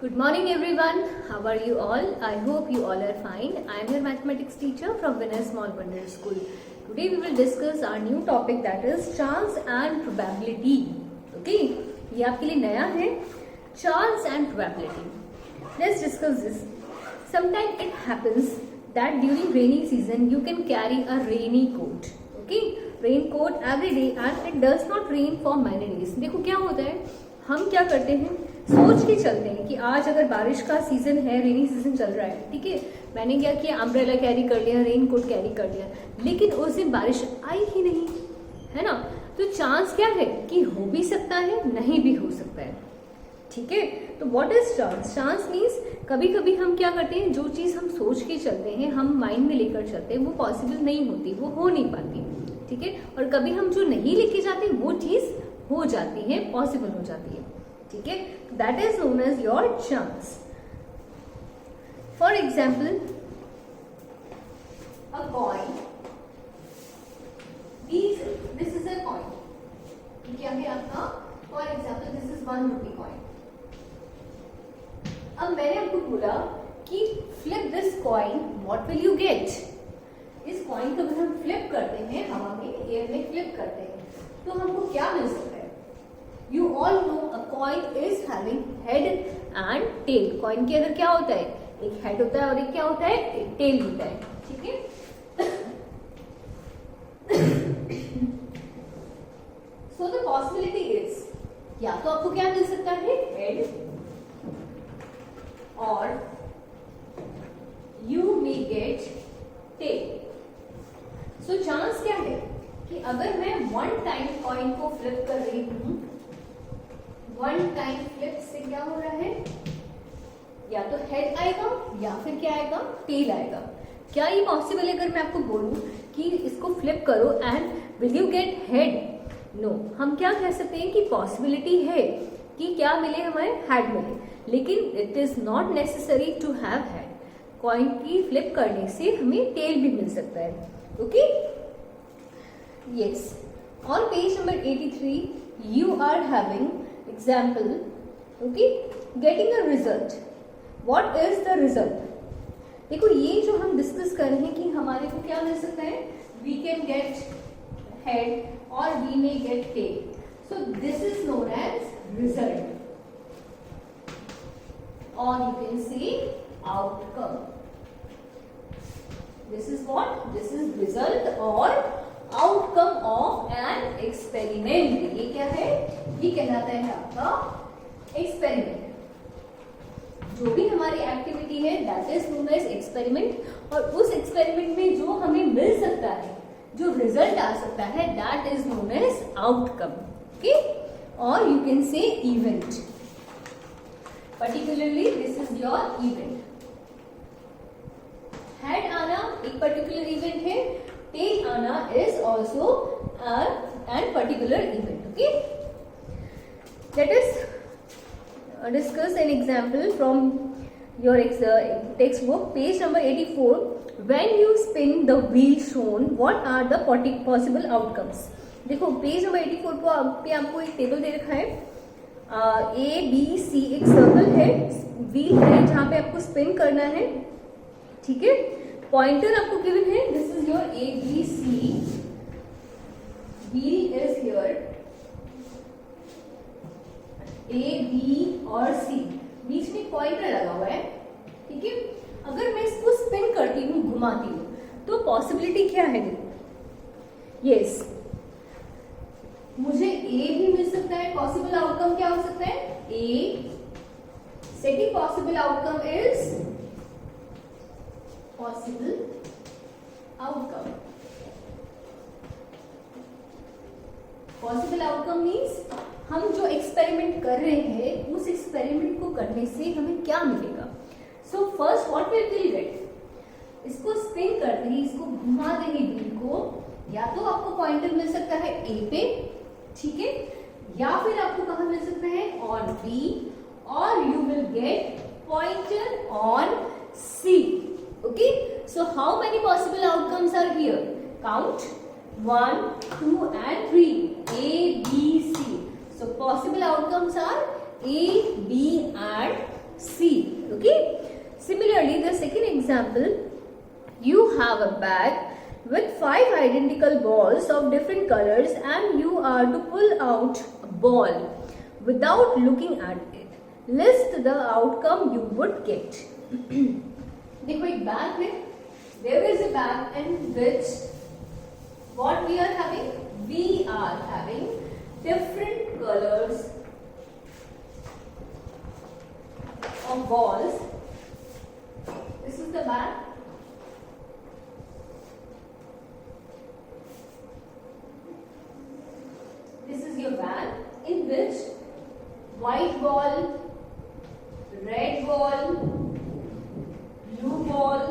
Good morning everyone. How are you all? I hope you all are fine. I am your mathematics teacher from Vinay Small Wonder School. Today we will discuss our new topic, that is chance and probability. Okay? ये आपके लिए नया है, chance and probability. Let's discuss this. Sometimes it happens that during rainy season you can carry a rainy coat. Okay? Raincoat every day and it does not rain for many days. देखो क्या होता है, हम क्या करते हैं, सोच के चलते हैं कि आज अगर बारिश का सीजन है, रेनी सीजन चल रहा है, ठीक है, मैंने क्या किया, अम्ब्रेला कैरी कर लिया, रेन कोट कैरी कर लिया, लेकिन उस दिन बारिश आई ही नहीं, है ना। तो चांस क्या है कि हो भी सकता है, नहीं भी हो सकता है, ठीक है। तो what is chance? Chance means कभी कभी हम क्या करते हैं, जो चीज हम सोच के चलते हैं, हम माइंड में लेकर चलते हैं, वो पॉसिबल नहीं होती, वो हो नहीं पाती, ठीक है। और कभी हम जो नहीं लेके जाते वो चीज हो जाती है, पॉसिबल हो जाती है, ठीक है। That is known as your chance. For example, a coin, this is a coin, क्या है आपका, for example this is 1 rupee coin. अब मैंने आपको बोला कि flip this coin, what will you get. इस कॉइन को अगर हम फ्लिप करते हैं, हवा में, एयर में फ्लिप करते हैं, तो हमको क्या मिल सकता है। You all know a coin is having head and tail. Coin के अंदर क्या होता है, एक हेड होता है और एक क्या होता है, एक टेल होता है, ठीक है। So the possibility is, या तो आपको क्या मिल सकता है, हेड, और you may get tail. So chance क्या है कि अगर मैं 1 टाइम कॉइन को फ्लिप कर रही हूं, 1 टाइम फ्लिप से क्या हो रहा है, या तो हेड आएगा या फिर क्या आएगा, टेल आएगा। क्या ये पॉसिबल है अगर मैं आपको बोलूं कि इसको फ्लिप करो and will you get head? No, हम क्या कह सकते हैं कि पॉसिबिलिटी है कि क्या मिले, हमें हेड मिले, लेकिन it is not necessary to have head. Coin की फ्लिप करने से हमें टेल भी मिल सकता है, okay. Yes, on page number 83 you are having example, okay, getting a result. What is the result? देखो ये जो हम डिस्कस कर रहे हैं कि हमारे को क्या मिल सकता है, we can get head or we may get tail. So this is known as result, or you can say outcome. This is what? This is result or outcome of an experiment. ये क्या है, ये कहलाता है आपका experiment. जो भी हमारी एक्टिविटी है that is known as experiment, और उस एक्सपेरिमेंट में जो हमें मिल सकता है, जो रिजल्ट आ सकता है, that is known as outcome, okay. और you can say event, particularly this is your event. Head आना एक पर्टिकुलर इवेंट है, tail आना is also an particular event, okay. Let us discuss an example from your textbook, page number 84. When you spin the wheel shown, what are the possible outcomes? देखो page number 84 पे आपको एक table दे रखा है, ABC, एक circle है, wheel है जहाँ पे आपको स्पिन करना है, ठीक है। पॉइंटर आपको गिवन है, this is your ABC, wheel is here, A, B और C, बीच में पॉइंटर लगा हुआ है, ठीक है। अगर मैं इसको स्पिन करती हूँ, घुमाती हूँ, तो पॉसिबिलिटी क्या है, यस, मुझे A भी मिल सकता है। पॉसिबल आउटकम क्या हो सकता है, A। Second possible outcome is possible outcome. Possible outcome means हम जो एक्सपेरिमेंट कर रहे हैं, उस एक्सपेरिमेंट को करने से हमें क्या मिलेगा। So first what will we get, इसको स्पिन करते ही, इसको घुमा देंगे व्हील को, या तो आपको पॉइंटर मिल सकता है ए पे, ठीक है, या फिर आपको कहाँ मिल सकता है, ऑन बी, और you will get pointer on C, okay. So how many possible outcomes are here? Count 1, 2 and 3, A, B, C. So possible outcomes are A, B and C. Okay. Similarly, the second example, you have a bag with 5 identical balls of different colors and you are to pull out a ball without looking at it. List the outcome you would get. देखो एक bag है, there is a bag in which what we are having? We are having different colors of balls. This is the bag. This is your bag in which white ball, red ball, blue ball,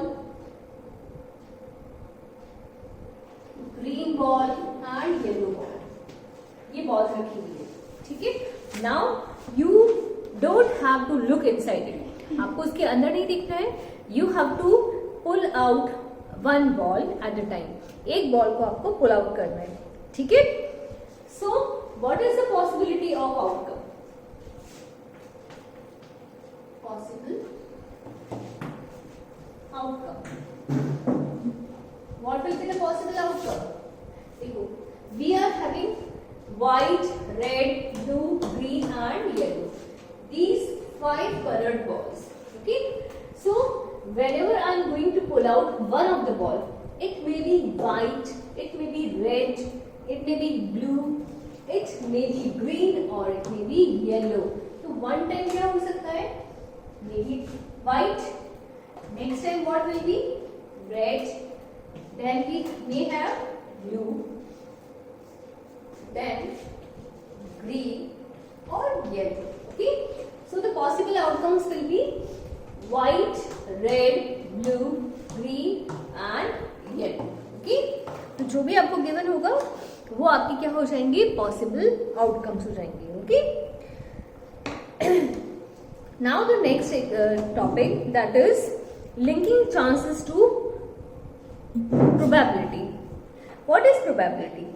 green ball and yellow ball. ये balls रखी हुई है, ठीक है? Now you don't have to look inside it. आपको उसके अंदर नहीं देखना है. You have to pull out one ball at a time. एक बॉल को आपको pull out करना है, ठीक है? So what is the possibility of outcome? Possible outcome. What will be the possible outcome? देखो, we are having white, red, blue, green and yellow. These 5 colored balls. Okay. So whenever I am going to pull out one of the ball, it may be white, it may be red, it may be blue, it may be green or it may be yellow. So one time क्या हो सकता है? Maybe white. Next time what will be? Red. Then we may have blue. Then green or yellow. Okay. So the possible outcomes will be white, red, blue, green and yellow. Okay. तो जो भी आपको given होगा वो आपकी क्या हो जाएंगे? पॉसिबल आउटकम्स हो जाएंगे. Okay. Now the next topic that is linking chances to probability. What is probability?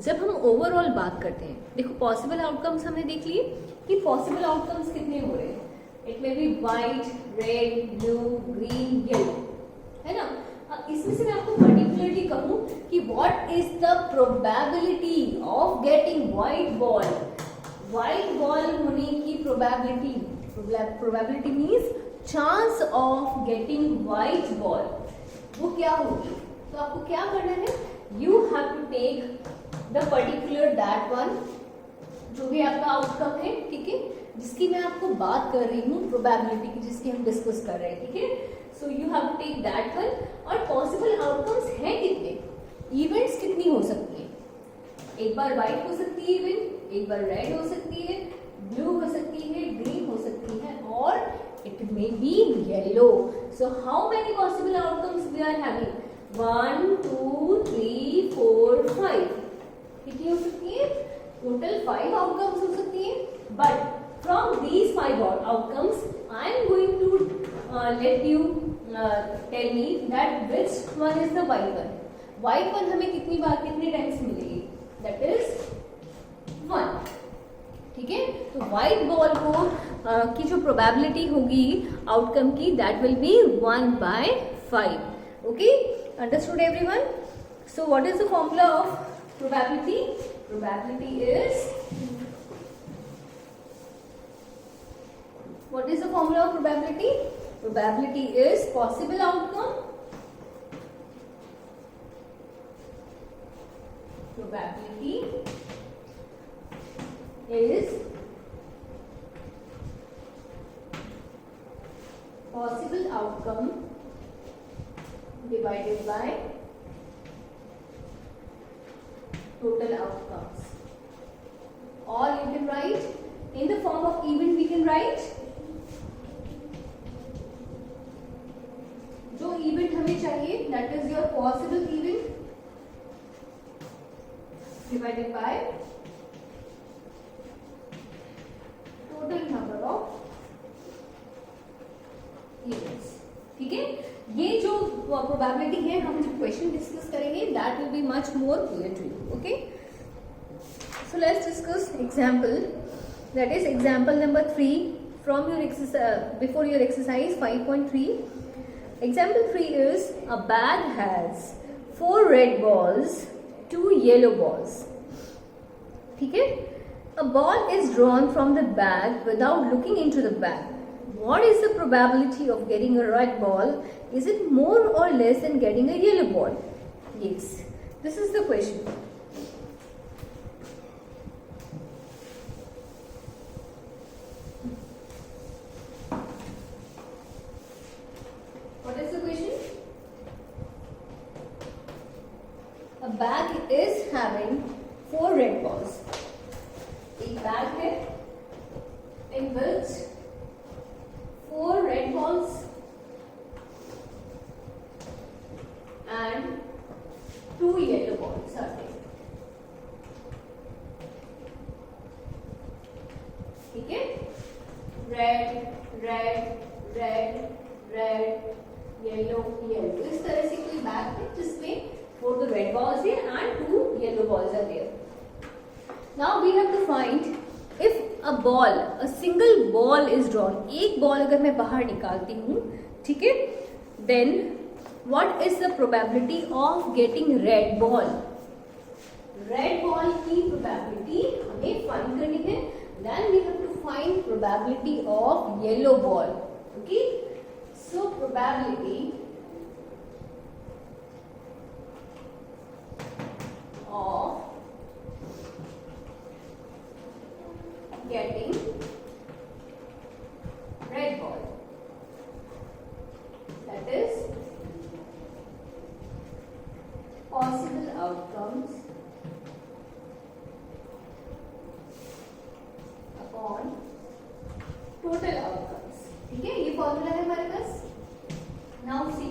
जब हम ओवरऑल बात करते हैं, देखो पॉसिबल आउटकम्स हमने देख लिए कि पॉसिबल आउटकम्स कितने हो रहे हैं. It may be white, red, blue, green, yellow, है ना. इसमें से मैं आपको पर्टिकुलरली कहूं कि what is the probability of getting white ball. White ball होने की probability, probability means chance of getting white ball, वो क्या होगी? तो आपको क्या करना है? You have to take the particular that one, जो भी आपका आउटकम है, ठीक है, जिसकी मैं आपको बात कर रही हूँ प्रोबेबिलिटी की, जिसकी हम डिस्कस कर रहे हैं, ठीक है. So you have to take that one. और पॉसिबल आउटकम्स हैं कितने, इवेंट्स कितनी हो सकती है? एक बार व्हाइट हो सकती है इवेंट, एक बार रेड हो सकती है, ब्लू हो सकती है, ग्रीन हो सकती है और it may be yellow. So how many possible outcomes we are having? 1 2 3 4 5. कितनी हो सकती है? टोटल 5 आउटकम्स हो सकती है. But from these 5 outcomes I am going to let you tell me that which one is the white one. White one हमें कितनी बार कितने टाइम्स मिलेगी? That is 1. ठीक है. तो white ball को की जो प्रोबेबिलिटी होगी आउटकम की, that will be 1/5. Okay, understood everyone? So what is the formula of probability? Probability is, what is the formula of probability? Probability is possible outcome. Probability is possible outcome divided by total outcomes. Or you can write in the form of event. We can write जो event हमें चाहिए, that is your possible event divided by total number of events. ठीक है. ये जो probability है, हम जब क्वेश्चन डिस्कस करेंगे that will be much more clear to you. Okay. So let's discuss example, that is example number 3 from your exercise, before your exercise 5.3. Example 3 is a bag has 4 red balls, 2 yellow balls. Okay? A ball is drawn from the bag without looking into the bag. What is the probability of getting a red ball? Is it more or less than getting a yellow ball? Yes. This is the question. What is the question? A bag is having 4 red balls. एक bag है in which 4 red balls and 2 yellow balls are there. ठीक है? Red, red, red, red, yellow, yellow. तो इस तरह से कोई bag है जिसमें 4 तो red balls है and 2 yellow balls are there. Now we have to find if a ball, a single ball is drawn. एक बॉल अगर मैं बाहर निकालती हूँ, ठीक है, then what is the probability of getting red ball? Red ball की probability हमें find करनी है. Then we have to find probability of yellow ball. Okay, so probability of getting red ball, that is possible outcomes upon total outcomes. ठीक है, ये formula है हमारे पास. Now see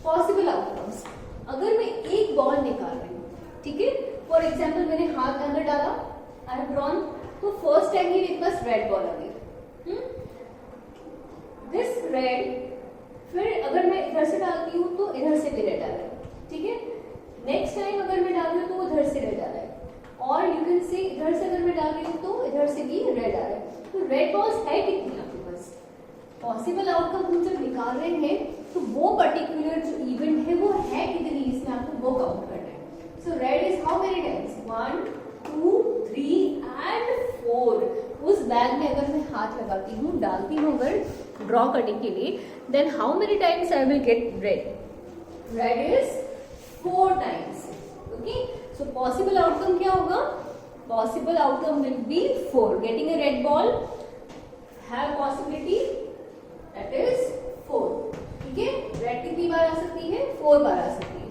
possible outcomes. अगर मैं एक बॉल निकाल रही हूँ, ठीक है, फॉर एग्जाम्पल मैंने हाथ अंदर डाला, आई हैव ड्रॉन, तो फर्स्ट टाइम ही मेरे पास रेड बॉल आ गई. दिस रेड, फिर अगर मैं इधर से डालती हूँ तो इधर से भी रेड आ रहा है. ठीक है, नेक्स्ट टाइम अगर मैं डाल रही हूँ तो उधर से रेड आ रहा है, और यू कैन से इधर से अगर मैं डाल रही हूँ तो इधर से भी रेड आ रहा है. तो रेड बॉल्स है कितनी आपके पास? पॉसिबल आउटकम हम जब निकाल रहे हैं तो वो पर्टिकुलर जो इवेंट है वो है कितनी, इसमें आपको वो काउंट करना है. So red is how many times? 1, 2, 3 and 4. उस बैग में अगर मैं हाथ लगाती हूँ, डालती हूँ अगर ड्रॉ करने के लिए, then how many times I will get red? Red is 4 times. Okay, so possible outcome क्या होगा? Possible outcome will be 4. Getting a red ball have possibility that is 4. ठीक है, रेड कितनी बार आ सकती है? 4 बार आ सकती है.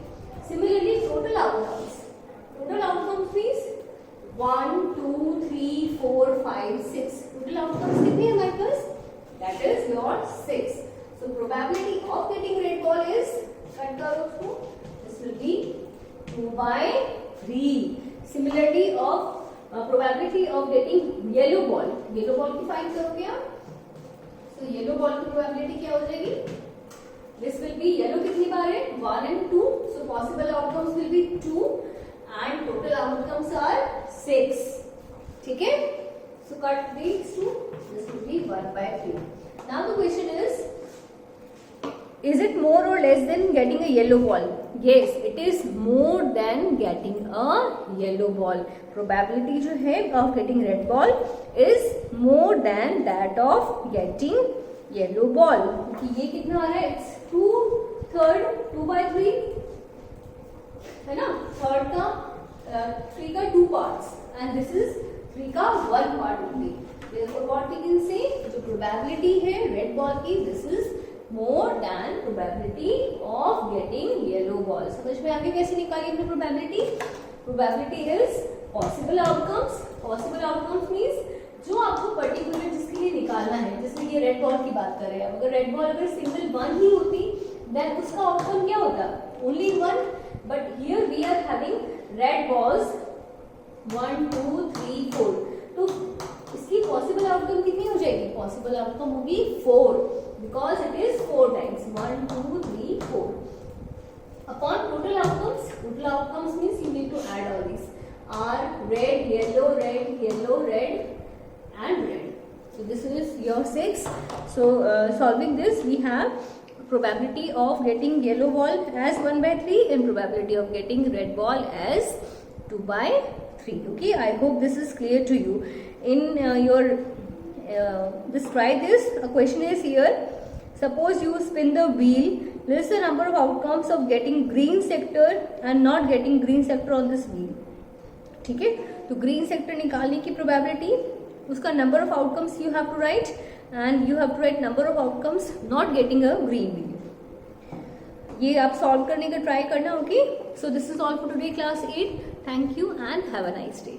Similarly total outcomes. Total outcomes means 1, 2, 3, 4, 5, 6. Total outcomes कितने हैं हमारे पास? That is your 6. So probability of getting red ball is, cut करो उसको, this will be 2/3. Similarly of probability of getting yellow ball. Yellow ball की find करोगे आप, तो येलो बॉल की प्रोबेबिलिटी क्या हो जाएगी? दिस विल बी, येलो कितनी बार है? 1 and 2. So possible outcomes will be 2 and total outcomes are 6. ठीक है, so cut these two. This will be 1/3. Now the question is it more or less than getting a yellow ball? Yes, it is more than getting a yellow ball. Probability जो है of getting red ball is more than that of getting yellow ball. ये कितना आ रहा है? It's 2/3, 2/3 है ना. Third का 3 का 2 पार्ट्स एंड दिस इज 3 का 1 part only. therefore what we can say, जो प्रोबेबिलिटी है रेड बॉल की, this is more than probability of getting yellow ball. समझ में आगे कैसे निकाली हमने probability? Probability is possible outcomes. Possible outcomes means जो आपको पर्टिकुलर जिसके लिए निकालना है. जैसे ये रेड बॉल की बात कर रहे हैं, अगर रेड बॉल अगर सिंगल 1 ही होती देन उसका आउटकम क्या होता? Only 1. But here we are having red balls 1, 2, 3, 4. तो इसकी पॉसिबल आउटकम कितनी हो जाएगी? पॉसिबल आउटकम होगी 4 because it is 4 times. 1, 2, 3, 4. Upon total outcomes means you need to add all these. Are red, yellow, red, and red. So this is your 6. So solving this, we have probability of getting yellow ball as 1/3 and probability of getting red ball as 2/3. Okay, I hope this is clear to you. In your just try this. A question is here. Suppose you spin the wheel. List the number of outcomes of getting green sector and not getting green sector on this wheel. ठीक है, तो green sector निकालने की probability, उसका number of outcomes you have to write and you have to write number of outcomes not getting a green wheel. ये आप solve करने का ट्राई करना. Okay, so this is all for today class 8. Thank you and have a nice day.